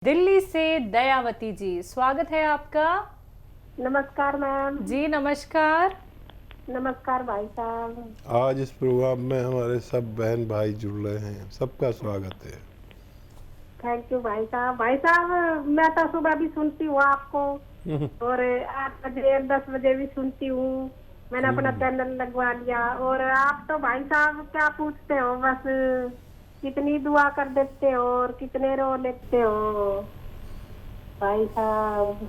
दिल्ली से दयावती जी, स्वागत है आपका। नमस्कार मैम। जी नमस्कार। नमस्कार भाई साहब। आज इस प्रोग्राम में हमारे सब बहन भाई जुड़ रहे हैं, सबका स्वागत है। थैंक यू भाई साहब। भाई साहब मैं तो सुबह भी सुनती हूँ आपको और 8 बजे 10 बजे भी सुनती हूँ। मैंने अपना चैनल लगवा लिया और आप तो भाई साहब क्या पूछते हो, बस कितनी दुआ कर देते हो और कितने रो लेते हो भाई साहब।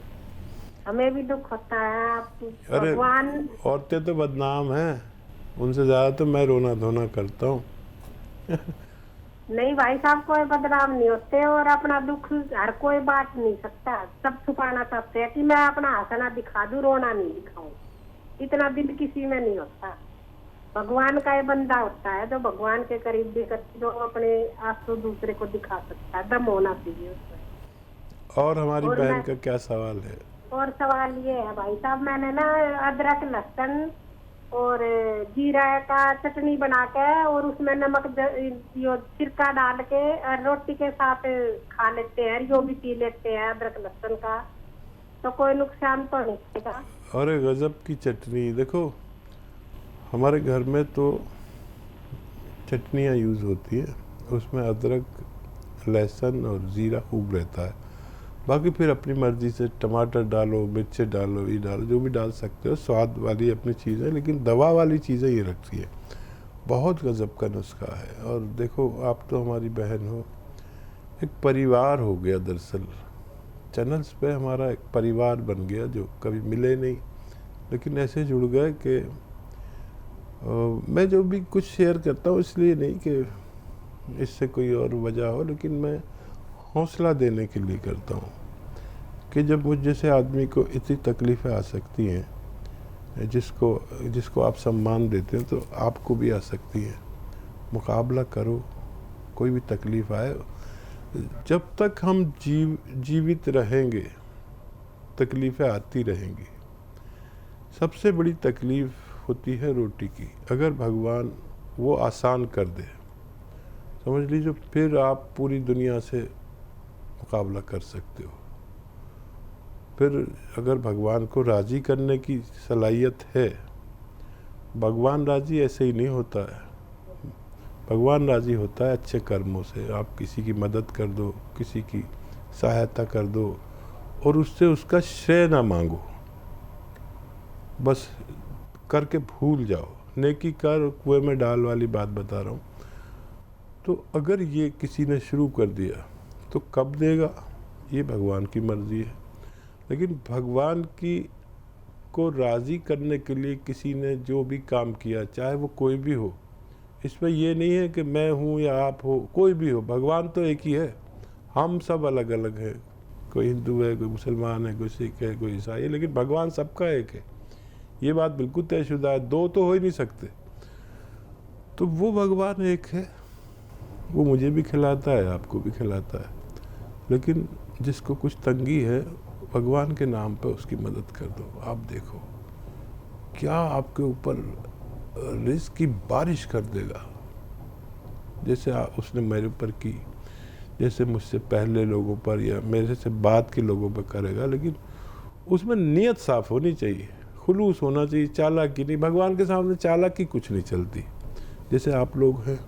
हमें भी दुख होता है। आप अरे भगवान। औरतें तो बदनाम हैं, उनसे ज़्यादा तो मैं रोना धोना करता हूँ। नहीं भाई साहब, कोई बदनाम नहीं होते और अपना दुख हर कोई बांट नहीं सकता। सब छुपाना चाहते हैं कि मैं अपना हंसना दिखा दूं, रोना नहीं दिखाऊं। इतना दिल किसी में नहीं होता। भगवान का ये बंदा होता है जो भगवान के करीब भी करती, जो अपने आंसू दूसरे को दिखा सकता है। दम होना चाहिए उसमें। और हमारी और बहन का क्या सवाल है? और सवाल ये है भाई साहब, मैंने ना अदरक लहसुन और जीरा का चटनी बना के और उसमें नमक यो सिरका डाल के और रोटी के साथ खा लेते हैं, यो भी पी लेते हैं अदरक लहसुन का, तो कोई नुकसान तो नहीं होगा? अरे गजब की चटनी। देखो हमारे घर में तो चटनियाँ यूज़ होती है, उसमें अदरक लहसुन और ज़ीरा खूब रहता है। बाकी फिर अपनी मर्ज़ी से टमाटर डालो, मिर्चे डालो, ये डालो, जो भी डाल सकते हो। स्वाद वाली अपनी चीज़ है, लेकिन दवा वाली चीज़ें ये रखती है। बहुत गजब का नुस्खा है। और देखो आप तो हमारी बहन हो, एक परिवार हो गया दरअसल। चैनल्स पे हमारा एक परिवार बन गया, जो कभी मिले नहीं लेकिन ऐसे जुड़ गए कि मैं जो भी कुछ शेयर करता हूँ इसलिए नहीं कि इससे कोई और वजह हो, लेकिन मैं हौसला देने के लिए करता हूँ कि जब मुझ जैसे आदमी को इतनी तकलीफ़ें आ सकती हैं, जिसको आप सम्मान देते हैं, तो आपको भी आ सकती है। मुकाबला करो, कोई भी तकलीफ़ आए। जब तक हम जीवित रहेंगे तकलीफ़ें आती रहेंगी। सबसे बड़ी तकलीफ़ होती है रोटी की। अगर भगवान वो आसान कर दे, समझ लीजिए, फिर आप पूरी दुनिया से मुकाबला कर सकते हो। फिर अगर भगवान को राज़ी करने की सलाहियत है, भगवान राज़ी ऐसे ही नहीं होता है। भगवान राज़ी होता है अच्छे कर्मों से। आप किसी की मदद कर दो, किसी की सहायता कर दो और उससे उसका श्रेय ना मांगो, बस करके भूल जाओ। नेकी कर कुएं में डाल वाली बात बता रहा हूँ। तो अगर ये किसी ने शुरू कर दिया तो कब देगा, ये भगवान की मर्ज़ी है। लेकिन भगवान की को राज़ी करने के लिए किसी ने जो भी काम किया, चाहे वो कोई भी हो, इसमें ये नहीं है कि मैं हूँ या आप हो, कोई भी हो, भगवान तो एक ही है। हम सब अलग अलग हैं, कोई हिंदू है, कोई मुसलमान है, कोई सिख है, कोई ईसाई है, लेकिन भगवान सबका एक है। ये बात बिल्कुल तयशुदा है, दो तो हो ही नहीं सकते। तो वो भगवान एक है, वो मुझे भी खिलाता है, आपको भी खिलाता है। लेकिन जिसको कुछ तंगी है, भगवान के नाम पे उसकी मदद कर दो। आप देखो क्या आपके ऊपर रिस्क की बारिश कर देगा, जैसे उसने मेरे ऊपर की, जैसे मुझसे पहले लोगों पर या मेरे से बाद के लोगों पर करेगा। लेकिन उसमें नीयत साफ होनी चाहिए, खुलूस होना चाहिए, चालाकी नहीं। भगवान के सामने चालाकी कुछ नहीं चलती। जैसे आप लोग हैं,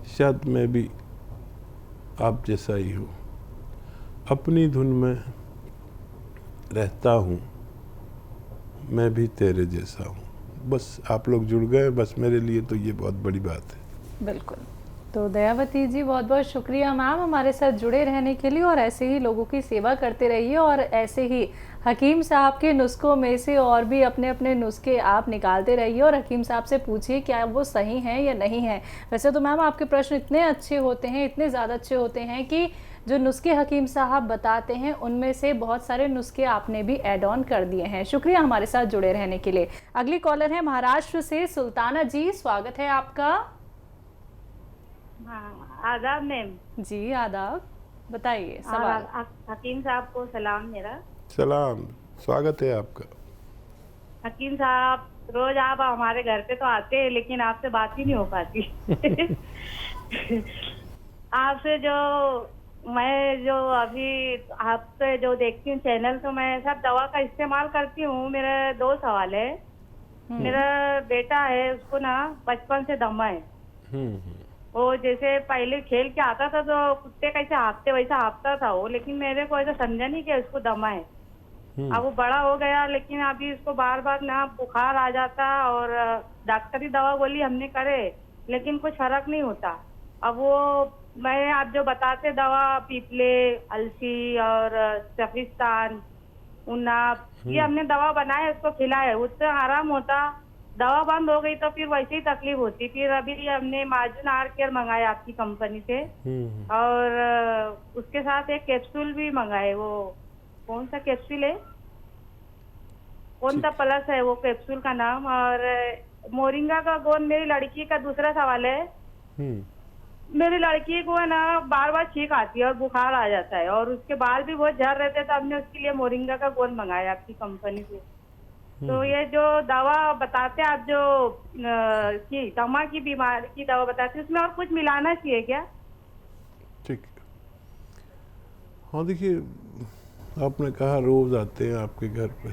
शायद मैं भी आप जैसा ही हूँ, अपनी धुन में रहता हूँ, मैं भी तेरे जैसा हूँ। बस आप लोग जुड़ गए, बस मेरे लिए तो ये बहुत बड़ी बात है। बिल्कुल। तो दयावती जी बहुत बहुत शुक्रिया मैम हमारे साथ जुड़े रहने के लिए, और ऐसे ही लोगों की सेवा करते रहिए और ऐसे ही हकीम साहब के नुस्खों में से और भी अपने अपने नुस्खे आप निकालते रहिए और हकीम साहब से पूछिए क्या वो सही हैं या नहीं हैं। वैसे तो मैम आपके प्रश्न इतने अच्छे होते हैं, इतने ज़्यादा अच्छे होते हैं कि जो नुस्खे हकीम साहब बताते हैं उनमें से बहुत सारे नुस्खे आपने भी ऐड ऑन कर दिए हैं। शुक्रिया हमारे साथ जुड़े रहने के लिए। अगली कॉलर है महाराष्ट्र से सुल्ताना जी, स्वागत है आपका। हाँ, आदाब मैम। जी आदाब, बताइए सवाल। हकीम साहब को सलाम मेरा। सलाम, स्वागत है आपका। हकीम साहब, रोज आप हमारे घर पे तो आते हैं लेकिन आपसे बात ही नहीं हो पाती। आपसे जो मैं जो अभी आपसे जो देखती हूँ चैनल, तो मैं सब दवा का इस्तेमाल करती हूँ। मेरे 2 सवाल है। मेरा बेटा है, उसको ना बचपन से दमा है। वो जैसे पहले खेल के आता था तो कुत्ते कैसे हाँफते वैसा हाँफता था वो, लेकिन मेरे को ऐसा समझा नहीं कि उसको दमा है। अब वो बड़ा हो गया, लेकिन अभी उसको बार बार ना बुखार आ जाता और डॉक्टरी दवा गोली हमने करे, लेकिन कुछ फर्क नहीं होता। अब वो मैं आप जो बताते दवा, पीपले, अलसी और सफिस्तान, उन्नाप, ये हमने दवा बनाए, उसको खिलाए, उससे आराम होता। दवा बंद हो गई तो फिर वैसे ही तकलीफ होती। फिर अभी हमने मार्जिन आर केयर मंगाया आपकी कंपनी से, और उसके साथ एक कैप्सूल भी मंगाए। वो कौन सा कैप्सूल है, कौन सा प्लस है वो कैप्सूल का नाम। और मोरिंगा का गोंद। मेरी लड़की का दूसरा सवाल है। मेरी लड़की को है ना बार बार छींक आती है और बुखार आ जाता है, और उसके बाल भी बहुत झड़ रहे थे, तो हमने उसके लिए मोरिंगा का गोंद मंगाया आपकी कंपनी से। तो ये जो दवा बताते हैं आप, जो की दमा की बीमारी की दवा बताते हैं, उसमें और कुछ मिलाना चाहिए क्या? ठीक है। हाँ देखिए, आपने कहा रोज आते हैं आपके घर पे,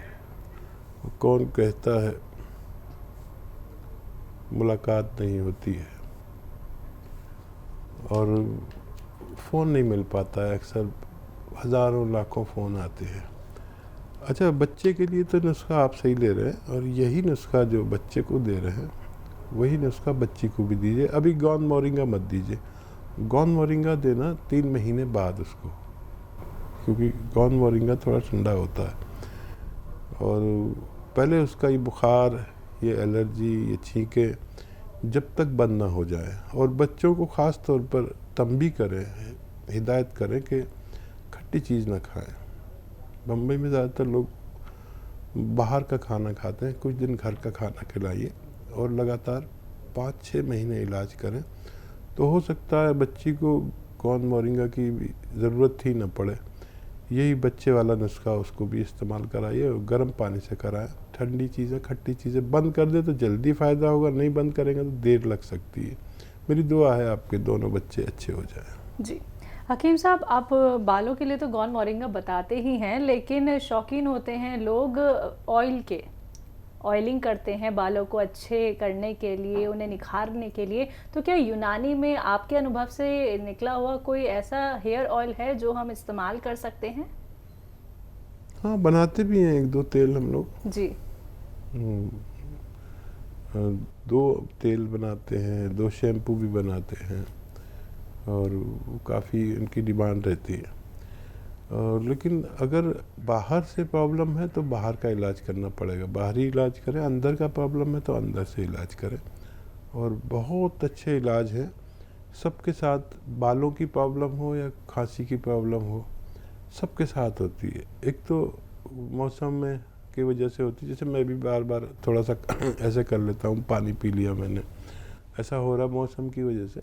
कौन कहता है मुलाकात नहीं होती है, और फ़ोन नहीं मिल पाता है। अक्सर हज़ारों लाखों फ़ोन आते हैं। अच्छा, बच्चे के लिए तो नुस्खा आप सही ले रहे हैं, और यही नुस्खा जो बच्चे को दे रहे हैं वही नुस्खा बच्ची को भी दीजिए। अभी गोंद मोरिंगा मत दीजिए। गोंद मोरिंगा देना 3 महीने बाद उसको, क्योंकि गोंद मोरिंगा थोड़ा ठंडा होता है, और पहले उसका ये बुखार, ये एलर्जी, ये छींके जब तक बंद ना हो जाए। और बच्चों को ख़ास तौर पर तंबी करें, हिदायत करें कि खट्टी चीज़ ना खाएं। बम्बई में ज़्यादातर लोग बाहर का खाना खाते हैं। कुछ दिन घर का खाना खिलाइए और लगातार 5-6 महीने इलाज करें, तो हो सकता है बच्ची को गोंद मोरिंगा की भी ज़रूरत ही ना पड़े। यही बच्चे वाला नुस्खा उसको भी इस्तेमाल कराइए, और गर्म पानी से कराएं। ठंडी चीज़ें, खट्टी चीज़ें बंद कर दे तो जल्दी फ़ायदा होगा, नहीं बंद करेंगे तो देर लग सकती है। मेरी दुआ है आपके दोनों बच्चे अच्छे हो जाएं। जी हकीम साहब, आप बालों के लिए तो गोंद मोरिंगा बताते ही हैं, लेकिन शौकीन होते हैं लोग ऑयल के, ऑयलिंग करते हैं बालों को अच्छे करने के लिए, उन्हें निखारने के लिए। तो क्या यूनानी में आपके अनुभव से निकला हुआ कोई ऐसा हेयर ऑयल है जो हम इस्तेमाल कर सकते हैं? हाँ, बनाते भी हैं 1-2 तेल हम लोग जी। 2 तेल बनाते हैं, 2 शैम्पू भी बनाते हैं, और काफ़ी उनकी डिमांड रहती है। लेकिन अगर बाहर से प्रॉब्लम है तो बाहर का इलाज करना पड़ेगा, बाहरी इलाज करें। अंदर का प्रॉब्लम है तो अंदर से इलाज करें, और बहुत अच्छे इलाज हैं सबके साथ। बालों की प्रॉब्लम हो या खांसी की प्रॉब्लम हो, सबके साथ होती है। एक तो मौसम में की वजह से होती है, जैसे मैं भी बार बार थोड़ा सा ऐसे कर लेता हूँ, पानी पी लिया मैंने, ऐसा हो रहा मौसम की वजह से।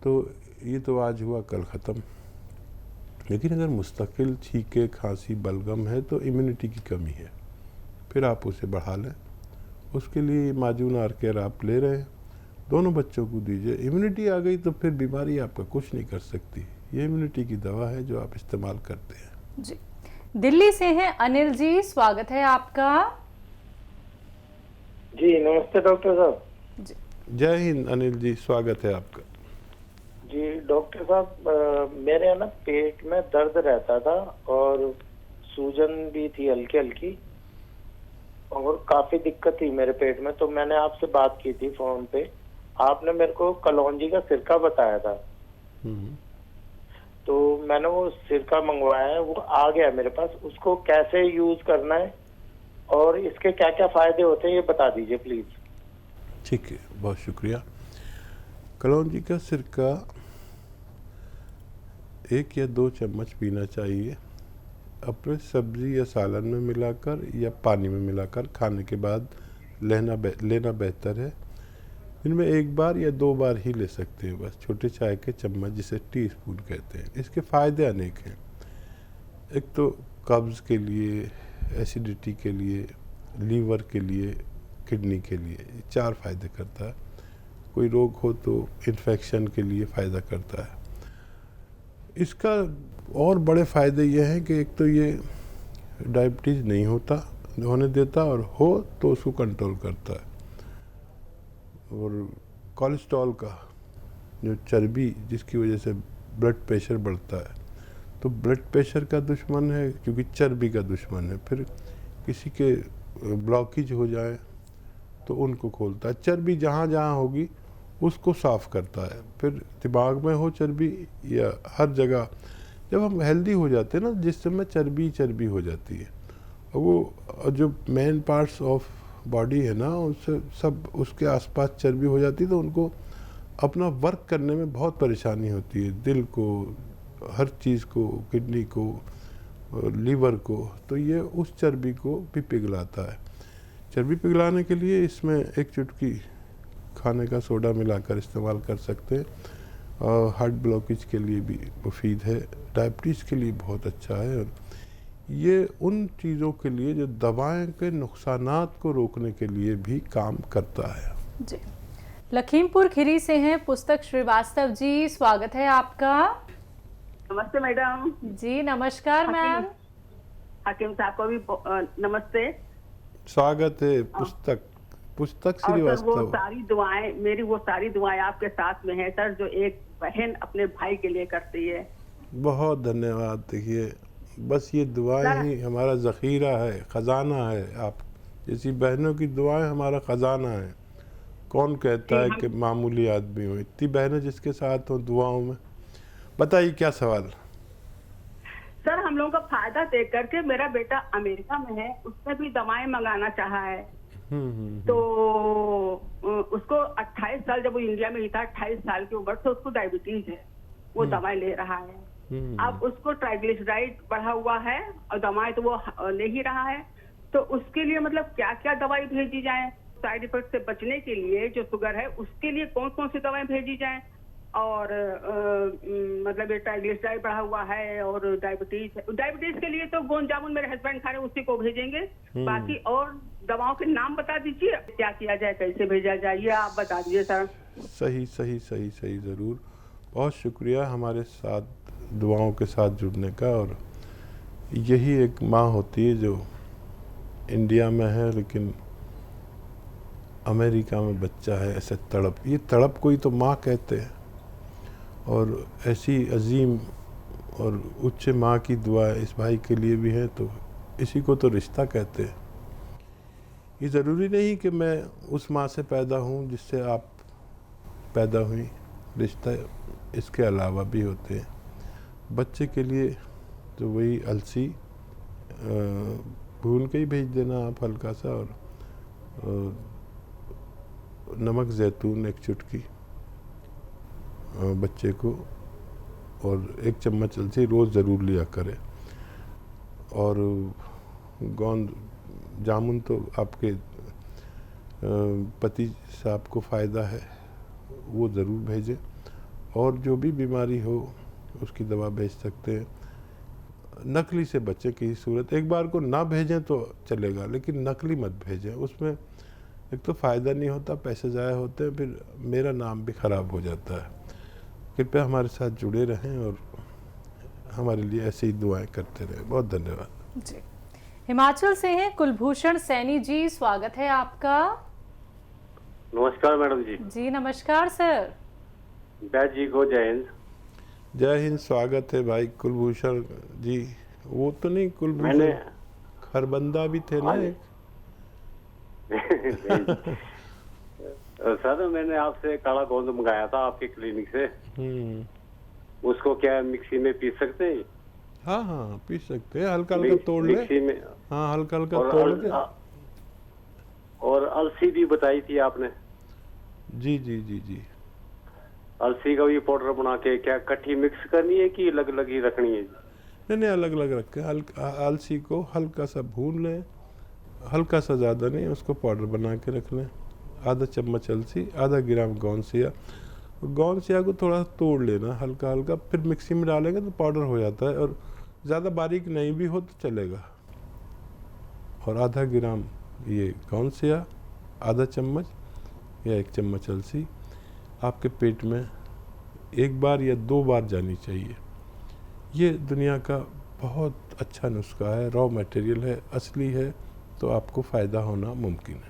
तो ये तो आज हुआ कल ख़त्म। लेकिन अगर मुस्तकिल छींके, खांसी, बलगम है तो इम्यूनिटी की कमी है, फिर आप उसे बढ़ा लें। उसके लिए माजून आर केयर आप ले रहे हैं, दोनों बच्चों को दीजिए। इम्यूनिटी आ गई तो फिर बीमारी आपका कुछ नहीं कर सकती। ये इम्यूनिटी की दवा है जो आप इस्तेमाल करते हैं। जी, दिल्ली से हैं अनिल जी, स्वागत है आपका। जी नमस्ते डॉक्टर साहब। जी, जय हिंद अनिल जी, स्वागत है आपका। जी डॉक्टर साहब, मेरे ना पेट में दर्द रहता था और सूजन भी थी हल्की हल्की, और काफी दिक्कत थी मेरे पेट में। तो मैंने आपसे बात की थी फोन पे, आपने मेरे को कलौंजी का सिरका बताया था। तो मैंने वो सिरका मंगवाया है, वो आ गया मेरे पास। उसको कैसे यूज करना है और इसके क्या क्या फायदे होते हैं ये बता दीजिए प्लीज। ठीक है, बहुत शुक्रिया। कलौंजी का सिरका 1 या 2 चम्मच पीना चाहिए, अपने सब्जी या सालन में मिलाकर या पानी में मिलाकर खाने के बाद लेना बेहतर है। इनमें 1 बार या 2 बार ही ले सकते हैं बस, छोटे चाय के चम्मच जिसे टीस्पून कहते हैं। इसके फ़ायदे अनेक हैं। एक तो कब्ज़ के लिए, एसिडिटी के लिए, लीवर के लिए, किडनी के लिए 4 फ़ायदे करता है। कोई रोग हो तो इन्फेक्शन के लिए फ़ायदा करता है। इसका और बड़े फ़ायदे ये हैं कि एक तो ये डायबिटीज़ नहीं होने देता, और हो तो उसको कंट्रोल करता है। और कोलेस्ट्रॉल का जो चर्बी जिसकी वजह से ब्लड प्रेशर बढ़ता है, तो ब्लड प्रेशर का दुश्मन है क्योंकि चर्बी का दुश्मन है। फिर किसी के ब्लॉकेज हो जाए तो उनको खोलता है। चर्बी जहाँ जहाँ होगी उसको साफ़ करता है। फिर दिमाग में हो चर्बी या हर जगह, जब हम हेल्दी हो जाते हैं ना, जिस समय चर्बी हो जाती है, और वो जो मेन पार्ट्स ऑफ बॉडी है ना, उससे सब उसके आसपास चर्बी हो जाती है, तो उनको अपना वर्क करने में बहुत परेशानी होती है, दिल को, हर चीज़ को, किडनी को, लीवर को। तो ये उस चर्बी को भी पिघलाता है। चर्बी पिघलाने के लिए इसमें एक चुटकी खाने का सोडा मिलाकर इस्तेमाल कर सकते हैं। और हार्ट ब्लॉकेज के लिए भी मुफीद है, डायबिटीज़ के लिए बहुत अच्छा है। और ये उन चीज़ों के लिए जो दवाएं के नुकसानात को रोकने के लिए भी काम करता है। जी, लखीमपुर खीरी से हैं पुस्तक श्रीवास्तव जी, स्वागत है आपका। नमस्ते मैडम जी नमस्कार मैम। हकीम साहब को भी नमस्ते, स्वागत है। पुस्तक श्रीवास्तव। वो सारी दुआएं आपके साथ में है सर, जो एक बहन अपने भाई के लिए करती है। बहुत धन्यवाद। देखिए, बस ये दुआएं ही हमारा ज़ख़ीरा है, ख़जाना है। आप जैसी बहनों की दुआएं हमारा ख़जाना है। कौन कहता है कि मामूली आदमी हो, इतनी बहनें जिसके साथ हो दुआओं में। बताइए क्या सवाल। सर, हम लोगों का फायदा देख करके मेरा बेटा अमेरिका में है, उसने भी दवाएं मंगाना चाहा है। तो उसको 28 साल, जब वो इंडिया में ही था, 28 साल की उम्र से उसको डायबिटीज है, वो दवाई ले रहा है। अब उसको ट्राइग्लिसराइड बढ़ा हुआ है और दवाएं तो वो ले ही रहा है। तो उसके लिए मतलब क्या क्या दवाई भेजी जाए, साइड इफेक्ट से बचने के लिए, जो शुगर है उसके लिए कौन कौन सी दवाएं भेजी जाए। और मतलब ये ट्राइग्लिसराइड बढ़ा हुआ है और डायबिटीज के लिए तो गोंद जामुन मेरे हस्बैंड खा रहे, उसी को भेजेंगे। बाकी और दवाओं के नाम बता दीजिए, क्या किया जाए, कैसे भेजा जाए, ये आप बता दीजिए सर। सही ज़रूर। बहुत शुक्रिया हमारे साथ दुआओं के साथ जुड़ने का। और यही एक माँ होती है जो इंडिया में है लेकिन अमेरिका में बच्चा है, ऐसे तड़प, ये तड़प को ही तो माँ कहते हैं। और ऐसी अजीम और उच्च माँ की दुआ इस भाई के लिए भी है, तो इसी को तो रिश्ता कहते हैं। ये ज़रूरी नहीं कि मैं उस माँ से पैदा हूँ जिससे आप पैदा हुई, रिश्ता इसके अलावा भी होते हैं। बच्चे के लिए तो वही अलसी भून के ही भेज देना आप हल्का सा, और नमक ज़ैतून एक चुटकी बच्चे को, और 1 चम्मच अलसी रोज़ ज़रूर लिया करें। और गोंद जामुन तो आपके पति साहब को फ़ायदा है, वो ज़रूर भेजें। और जो भी बीमारी हो उसकी दवा भेज सकते हैं। नकली से बच्चे की सूरत, एक बार को ना भेजें तो चलेगा, लेकिन नकली मत भेजें। उसमें एक तो फ़ायदा नहीं होता, पैसे ज़ाया होते हैं, फिर मेरा नाम भी ख़राब हो जाता है। कृपया हमारे साथ जुड़े रहें और हमारे लिए ऐसे ही दुआएं करते रहें। बहुत धन्यवाद जी। हिमाचल से हैं कुलभूषण सैनी जी, स्वागत है आपका। नमस्कार मैडम जी। जी नमस्कार सर। बैद जी को जय हिंद। जय हिंद, स्वागत है भाई कुलभूषण जी। वो तो नहीं कुलभूषण, खरबंदा भी थे ना एक। सर, मैंने आपसे काला गोंद मंगाया था आपके क्लिनिक से। उसको क्या मिक्सी में पीस सकते हैं? हाँ पीस सकते हैं, हल्का हल्का तोड़ ले। मिक्सी में, हाँ हल्का हल्का तोड़ के। और अलसी भी बताई थी आपने। जी। अलसी का भी पाउडर बना के क्या इकट्ठी मिक्स करनी है कि अलग अलग ही रखनी है? नहीं, अलग अलग रख के अलसी को हल्का सा भून लें, हल्का सा, ज़्यादा नहीं, उसको पाउडर बना के रख लें। आधा चम्मच अलसी, आधा ग्राम गोंद सिया को थोड़ा तोड़ लेना हल्का हल्का, फिर मिक्सी में डालेंगे तो पाउडर हो जाता है। और ज़्यादा बारीक नहीं भी हो तो चलेगा। और आधा ग्राम ये गोंद सिया, आधा चम्मच या 1 चम्मच अलसी आपके पेट में 1 बार या 2 बार जानी चाहिए। ये दुनिया का बहुत अच्छा नुस्खा है, रॉ मटेरियल है, असली है, तो आपको फ़ायदा होना मुमकिन है।